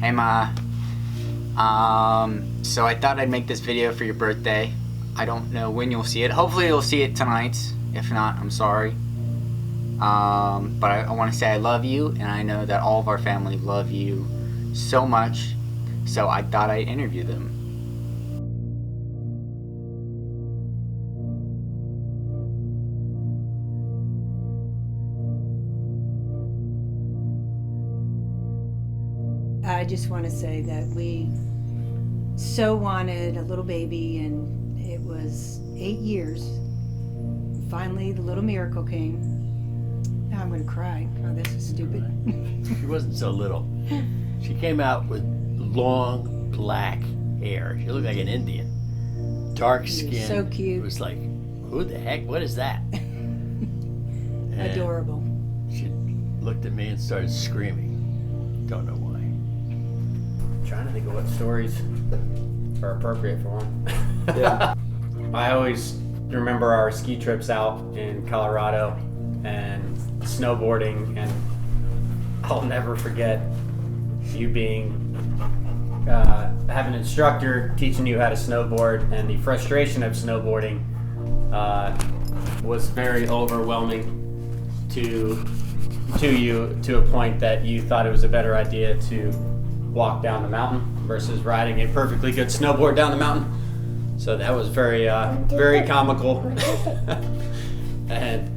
Hey Ma. So I thought I'd make this video for your birthday. I don't know when you'll see it. Hopefully you'll see it tonight. If not, I'm sorry. But I want to say I love you, and I know that all of our family love you so much. So I thought I'd interview them. I just want to say that we so wanted a little baby, and it was 8 years. Finally, the little miracle came. Now I'm going to cry. Oh, this is stupid. She wasn't so little. She came out with long black hair. She looked like an Indian. Dark skin. So cute. It was like, who the heck? What is that? Adorable. She looked at me and started screaming. Don't know why. Trying to think of what stories are appropriate for one. Yeah. I always remember our ski trips out in Colorado and snowboarding, and I'll never forget you being having an instructor teaching you how to snowboard, and the frustration of snowboarding was very overwhelming to you, to a point that you thought it was a better idea to walk down the mountain versus riding a perfectly good snowboard down the mountain. So that was very comical. And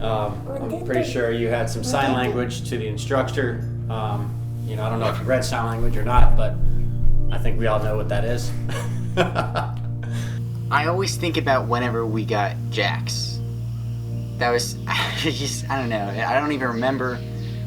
I'm pretty sure you had some sign language to the instructor. I don't know if you read sign language or not, but I think we all know what that is. I always think about whenever we got Jax. That was just, I don't know. I don't even remember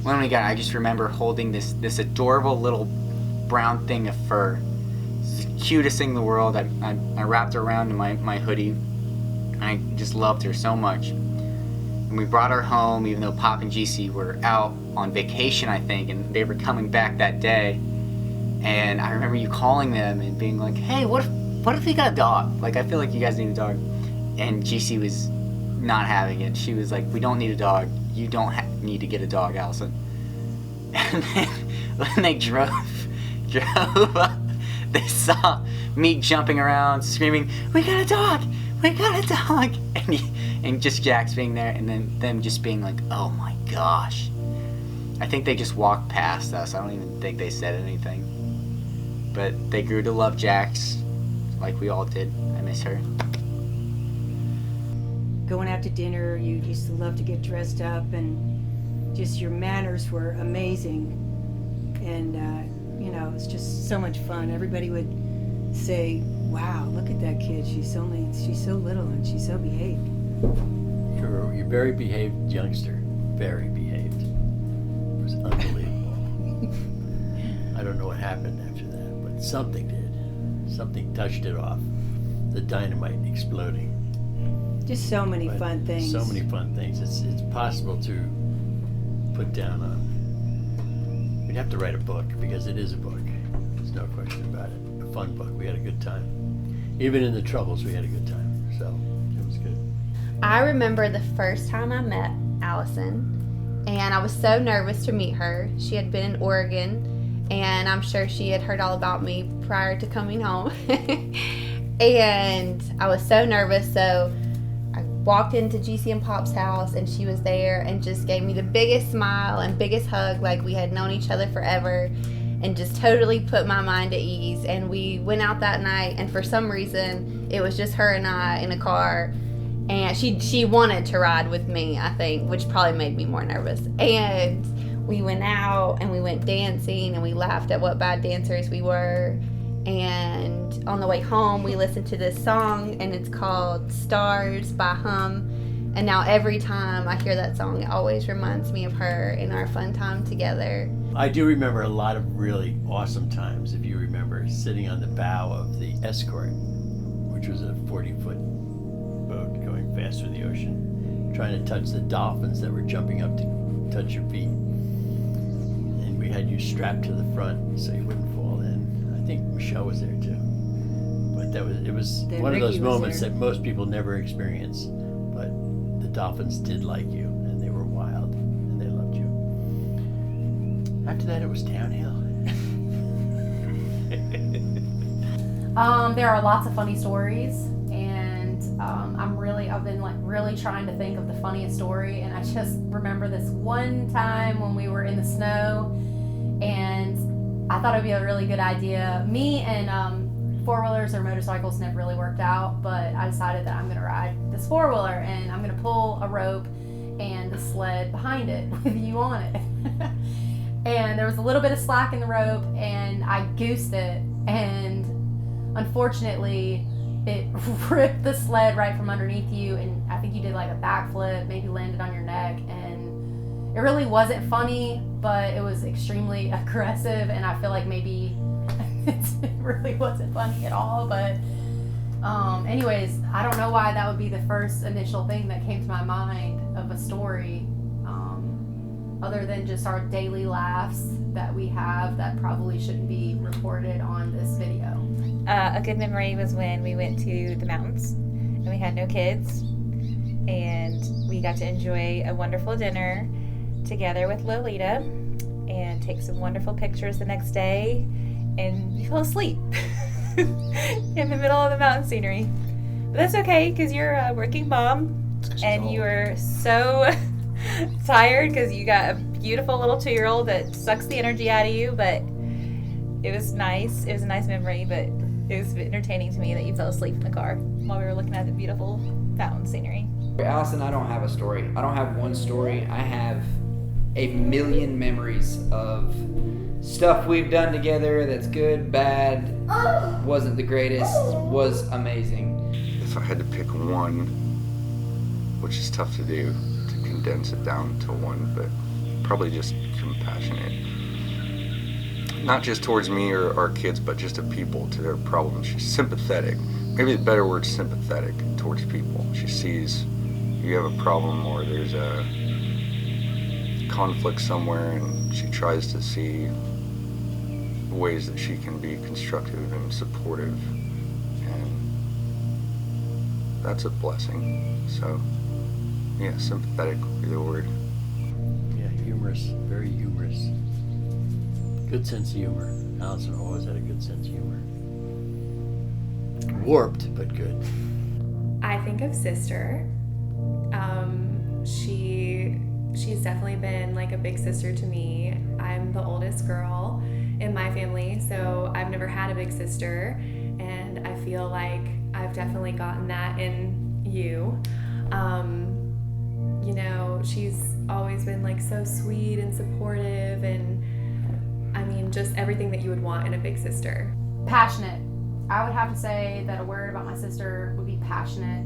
when we got it. I just remember holding this adorable little brown thing of fur. It's the cutest thing in the world. I wrapped her around in my hoodie. And I just loved her so much. And we brought her home, even though Pop and GC were out on vacation, I think, and they were coming back that day. And I remember you calling them and being like, hey, what if we got a dog? Like, I feel like you guys need a dog. And GC was not having it. She was like, we don't need a dog. You don't need to get a dog, Allison. And then when they drove up, they saw me jumping around, screaming, we got a dog! We got a dog! And just Jax being there, and then them just being like, oh my gosh. I think they just walked past us. I don't even think they said anything. But they grew to love Jax, like we all did. I miss her. Going out to dinner, you used to love to get dressed up, and just your manners were amazing. And, it was just so much fun. Everybody would say, wow, look at that kid. She's so little and she's so behaved. You're a very behaved youngster. Very behaved. It was unbelievable. I don't know what happened after that, but something did. Something touched it off. The dynamite exploding. Just so many fun things. So many fun things. It's possible to put down on. We'd have to write a book, because it is a book. There's no question about it. A fun book. We had a good time. Even in the troubles, we had a good time. So it was good. I remember the first time I met Allison, and I was so nervous to meet her. She had been in Oregon, and I'm sure she had heard all about me prior to coming home. And I was so nervous, so I walked into GC and Pop's house, and she was there and just gave me the biggest smile and biggest hug, like we had known each other forever, and just totally put my mind at ease. And we went out that night, and for some reason it was just her and I in a car, and she wanted to ride with me, I think, which probably made me more nervous. And we went out and we went dancing, and we laughed at what bad dancers we were. And on the way home, we listened to this song, and it's called Stars by Hum. And now every time I hear that song, it always reminds me of her and our fun time together. I do remember a lot of really awesome times. If you remember sitting on the bow of the Escort, which was a 40-foot boat going fast through the ocean, trying to touch the dolphins that were jumping up to touch your feet. And we had you strapped to the front so you wouldn't fall in. I think Michelle was there too. But it was one of those moments that most people never experience. But the dolphins did like you, and they were wild, and they loved you. After that, it was downhill. There are lots of funny stories, and I've been like really trying to think of the funniest story, and I just remember this one time when we were in the snow, and I thought it'd be a really good idea. Me and four-wheelers or motorcycles never really worked out, but I decided that I'm gonna ride this four-wheeler, and I'm gonna pull a rope and the sled behind it with you on it. And there was a little bit of slack in the rope, and I goosed it, and unfortunately it ripped the sled right from underneath you, and I think you did like a backflip, maybe landed on your neck, and it really wasn't funny, but it was extremely aggressive, and I feel like maybe it really wasn't funny at all. But anyways, I don't know why that would be the first initial thing that came to my mind of a story, other than just our daily laughs that we have that probably shouldn't be reported on this video. A good memory was when we went to the mountains and we had no kids, and we got to enjoy a wonderful dinner together with Lolita and take some wonderful pictures the next day, and you fell asleep in the middle of the mountain scenery. But that's okay, because you're a working mom and you were so tired because you got a beautiful little 2-year-old that sucks the energy out of you. But it was nice. It was a nice memory, but it was entertaining to me that you fell asleep in the car while we were looking at the beautiful mountain scenery. Allison, I don't have a story. I don't have one story. I have a million memories of stuff we've done together that's good, bad, wasn't the greatest, was amazing. If I had to pick one, which is tough to do, to condense it down to one, but probably just compassionate. Not just towards me or our kids, but just to people, to their problems. She's sympathetic. Maybe the better word, sympathetic towards people. She sees you have a problem or there's a conflict somewhere, and she tries to see ways that she can be constructive and supportive, and that's a blessing. So yeah, sympathetic would be the word. Yeah, humorous, very humorous. Good sense of humor. Allison always had a good sense of humor. Warped, but good. I think of sister. She's definitely been like a big sister to me. I'm the oldest girl in my family, so I've never had a big sister, and I feel like I've definitely gotten that in you. You know, she's always been like so sweet and supportive, and I mean, just everything that you would want in a big sister. Passionate. I would have to say that a word about my sister would be passionate.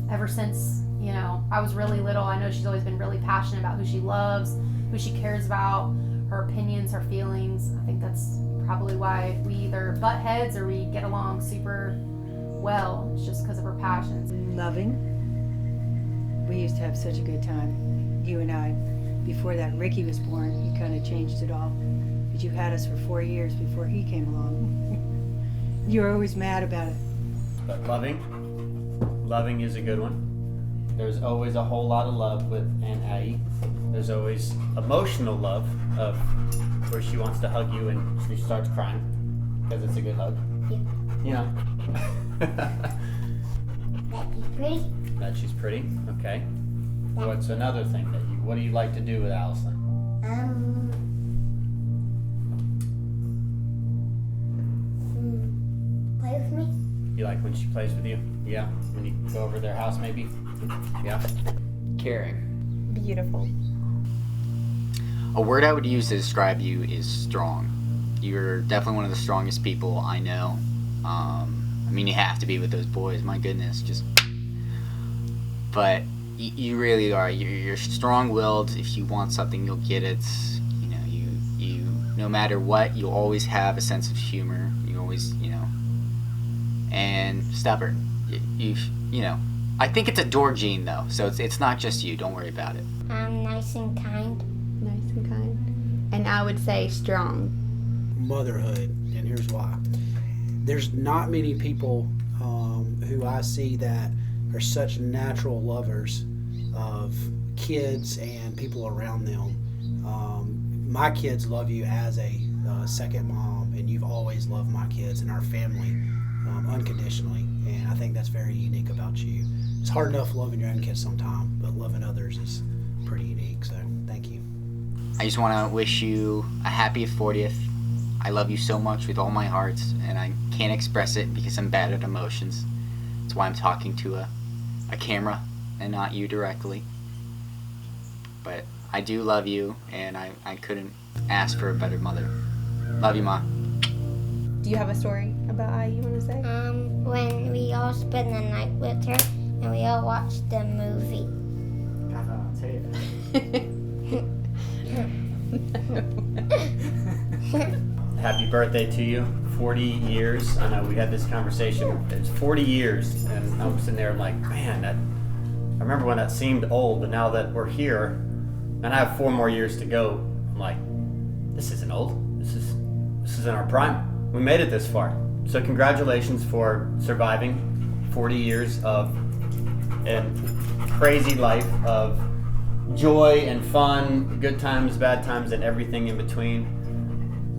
Ever since, you know, I was really little, I know she's always been really passionate about who she loves, who she cares about, her opinions, her feelings. I think that's probably why we either butt heads or we get along super well. It's just because of her passions. Loving. We used to have such a good time, you and I. Before that Ricky was born, he kind of changed it all. But you had us for 4 years before he came along. You were always mad about it. But loving is a good one. There's always a whole lot of love with Aunt Addie. There's always emotional love of where she wants to hug you and she starts crying because it's a good hug. Yeah. That she's pretty. That she's pretty. Okay. What's another thing what do you like to do with Allison? Play with me. You like when she plays with you? Yeah. When you go over to their house, maybe? Yeah. Caring. Beautiful. A word I would use to describe you is strong. You're definitely one of the strongest people I know. I mean, you have to be with those boys. My goodness, but you really are. You're strong-willed. If you want something, you'll get it. You know, you no matter what, you'll always have a sense of humor. You always, and stubborn. You know. I think it's a door gene though, so it's not just you. Don't worry about it. I'm nice and kind. Nice and kind. And I would say strong. Motherhood, and here's why. There's not many people who I see that are such natural lovers of kids and people around them. My kids love you as a the second mom, and you've always loved my kids and our family unconditionally. And I think that's very unique about you. It's hard enough loving your own kids sometimes, but loving others is pretty unique. So thank you. I just want to wish you a happy 40th. I love you so much with all my heart, and I can't express it because I'm bad at emotions. That's why I'm talking to a camera and not you directly. But I do love you, and I couldn't ask for a better mother. Love you, Ma. Do you have a story about I you want to say? When we all spent the night with her and we all watched the movie. God, I'll tell you that. Happy birthday to you. 40 years. I know we had this conversation. It's 40 years, and I'm sitting there like, man, I remember when that seemed old, but now that we're here, and I have 4 more years to go, I'm like, this isn't old. This is in our prime. We made it this far. So congratulations for surviving 40 years of a crazy life of joy and fun, good times, bad times, and everything in between.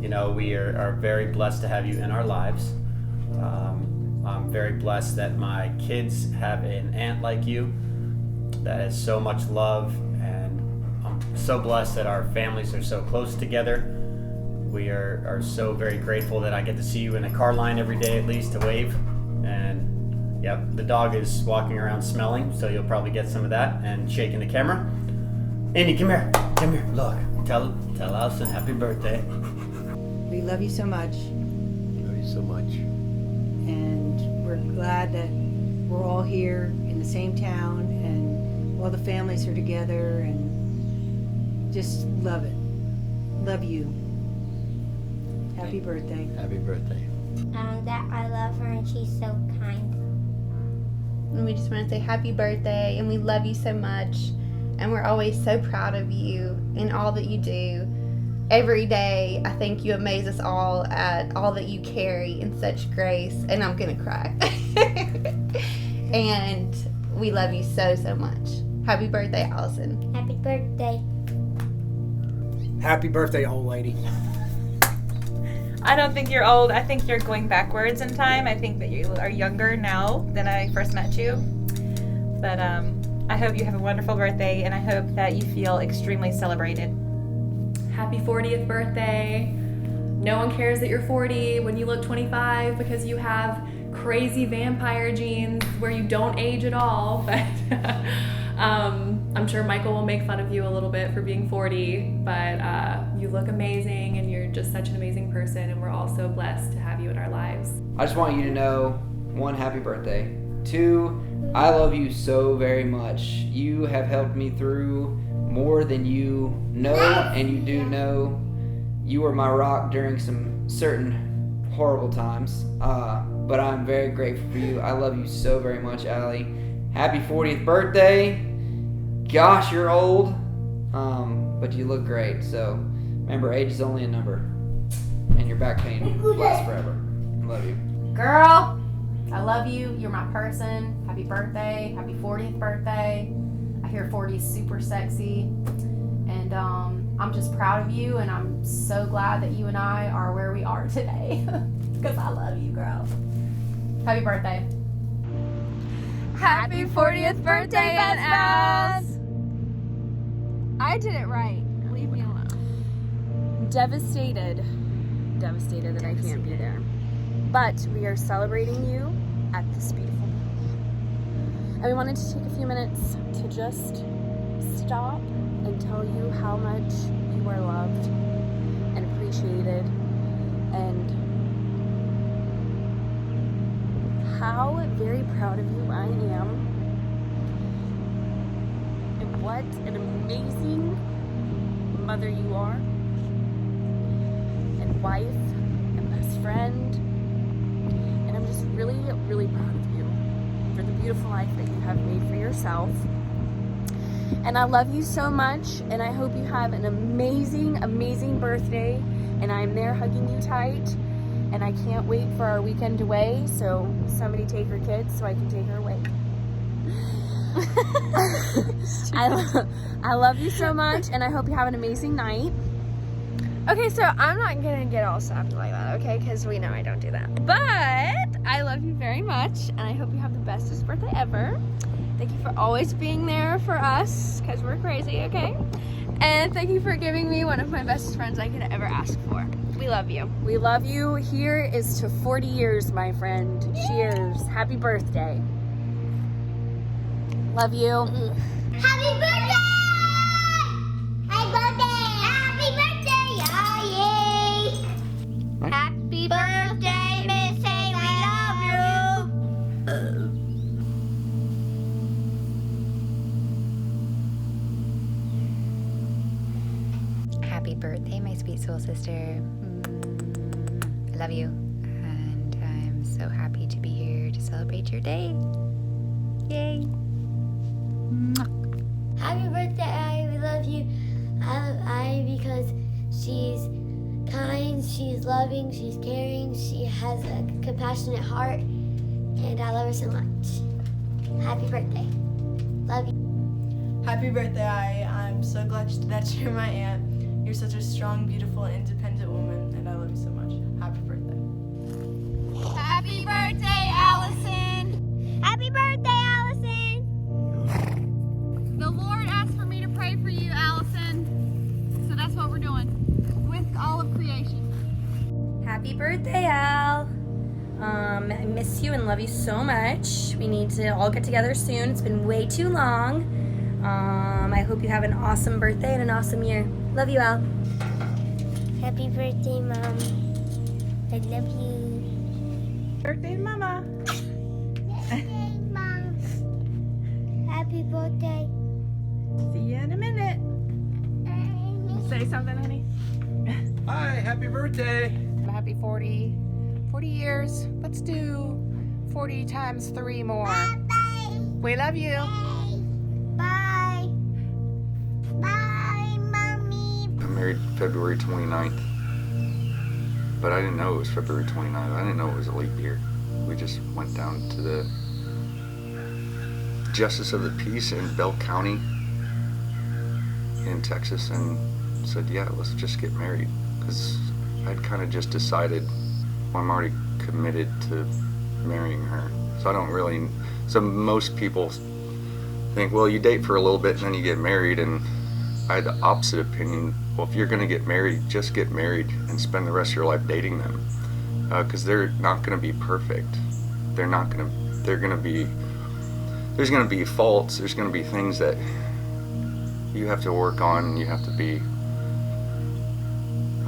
You know, we are very blessed to have you in our lives. I'm very blessed that my kids have an aunt like you that has so much love, and I'm so blessed that our families are so close together. We are so very grateful that I get to see you in a car line every day at least to wave. And yep, the dog is walking around smelling, so you'll probably get some of that and shaking the camera. Andy, come here. Come here. Look. Tell Allison happy birthday. We love you so much, Love you so much. and we're glad that we're all here in the same town and all the families are together, and just love it. Love you. Happy birthday. Happy birthday. That I love her and she's so kind. And we just want to say happy birthday, and we love you so much, and we're always so proud of you and all that you do. Every day, I think you amaze us all at all that you carry in such grace, and I'm gonna cry. And we love you so, so much. Happy birthday, Allison. Happy birthday. Happy birthday, old lady. I don't think you're old. I think you're going backwards in time. I think that you are younger now than I first met you. But I hope you have a wonderful birthday, and I hope that you feel extremely celebrated. Happy 40th birthday. No one cares that you're 40 when you look 25 because you have crazy vampire genes where you don't age at all. But I'm sure Michael will make fun of you a little bit for being 40, but you look amazing and you're just such an amazing person, and we're all so blessed to have you in our lives. I just want you to know, 1, happy birthday. 2, I love you so very much. You have helped me through more than you know, and you do know. You were my rock during some certain horrible times, but I'm very grateful for you. I love you so very much, Allie. Happy 40th birthday. Gosh, you're old, but you look great. So remember, age is only a number, and your back pain lasts forever. I love you. Girl, I love you. You're my person. Happy birthday. Happy 40th birthday. I hear 40 is super sexy. And I'm just proud of you, and I'm so glad that you and I are where we are today. Because I love you, girl. Happy birthday. Happy 40th birthday, Best Friends! I did it right. Leave me alone. Devastated that I can't be there. But we are celebrating you at this beautiful moment. And we wanted to take a few minutes to just stop and tell you how much you are loved and appreciated, and how very proud of you I am, and what an amazing mother you are, and wife, and best friend, and I'm just really, really proud of you for the beautiful life that you have made for yourself. And I love you so much, and I hope you have an amazing, amazing birthday, and I'm there hugging you tight. And I can't wait for our weekend away, so somebody take her kids so I can take her away. I love you so much, and I hope you have an amazing night. Okay, so I'm not gonna get all sappy like that, okay? Because we know I don't do that. But I love you very much, and I hope you have the bestest birthday ever. Thank you for always being there for us, because we're crazy, okay? And thank you for giving me one of my bestest friends I could ever ask for. We love you. We love you. Here is to 40 years, my friend. Cheers. Happy birthday. Love you. Happy birthday! Happy birthday! Happy birthday! Oh, yay! Happy birthday, Missy! We love you! Happy birthday, my sweet soul sister. I love you, and I'm so happy to be here to celebrate your day. Yay! Happy birthday, I love you. I love Ivy because she's kind, she's loving, she's caring, she has a compassionate heart, and I love her so much. Happy birthday. Love you. Happy birthday, I'm so glad that you're my aunt. You're such a strong, beautiful, independent woman, and I love you so much. Happy birthday. Happy birthday, Allison. Happy birthday, Allison. The Lord asked for me to pray for you, Allison. So that's what we're doing with all of creation. Happy birthday, Al. I miss you and love you so much. We need to all get together soon. It's been way too long. I hope you have an awesome birthday and an awesome year. Love you, Al. Happy birthday, Mom. I love you. Birthday, Mama. Birthday, Mom. Happy birthday. See you in a minute. Say something, honey. Hi, happy birthday. Happy 40 years. Let's do 40 times 3 more. Bye. We love you. Bye. Bye, Mommy. I'm married February 29th, but I didn't know it was February 29th. I didn't know it was a leap year. We just went down to the Justice of the Peace in Bell County in Texas and said, yeah, let's just get married. Because I'd kind of just decided, well, I'm already committed to marrying her. So I don't really, so most people think, well, you date for a little bit and then you get married, and I had the opposite opinion. Well, if you're going to get married, just get married and spend the rest of your life dating them, because they're not going to be perfect. There's going to be faults. There's going to be things that you have to work on and you have to be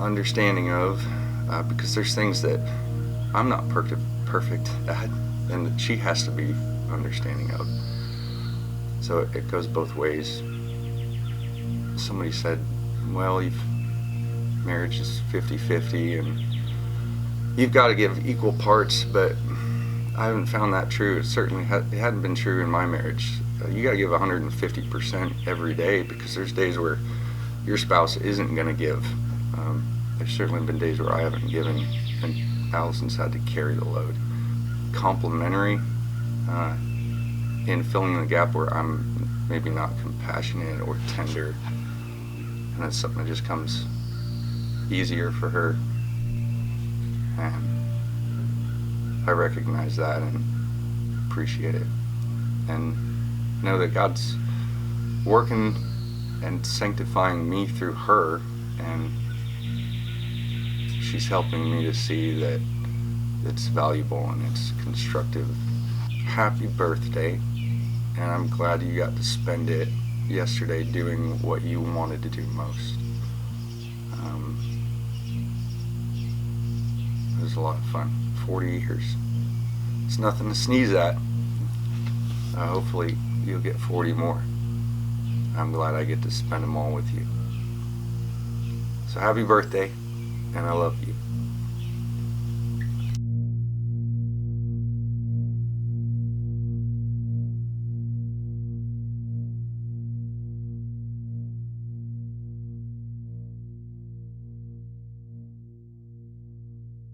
understanding of, because there's things that I'm not perfect at, and that she has to be understanding of. So it goes both ways. Somebody said, well, marriage is 50-50 and you've got to give equal parts, but I haven't found that true. It certainly it hadn't been true in my marriage. You got to give 150% every day, because there's days where your spouse isn't going to give. There's certainly been days where I haven't given, and Allison's had to carry the load. Complimentary in filling in the gap where I'm maybe not compassionate or tender, and that's something that just comes easier for her. And I recognize that and appreciate it, and know that God's working and sanctifying me through her, and she's helping me to see that it's valuable and it's constructive. Happy birthday, and I'm glad you got to spend it yesterday doing what you wanted to do most. It was a lot of fun. 40 years. It's nothing to sneeze at. Hopefully you'll get 40 more. I'm glad I get to spend them all with you. So happy birthday, and I love you.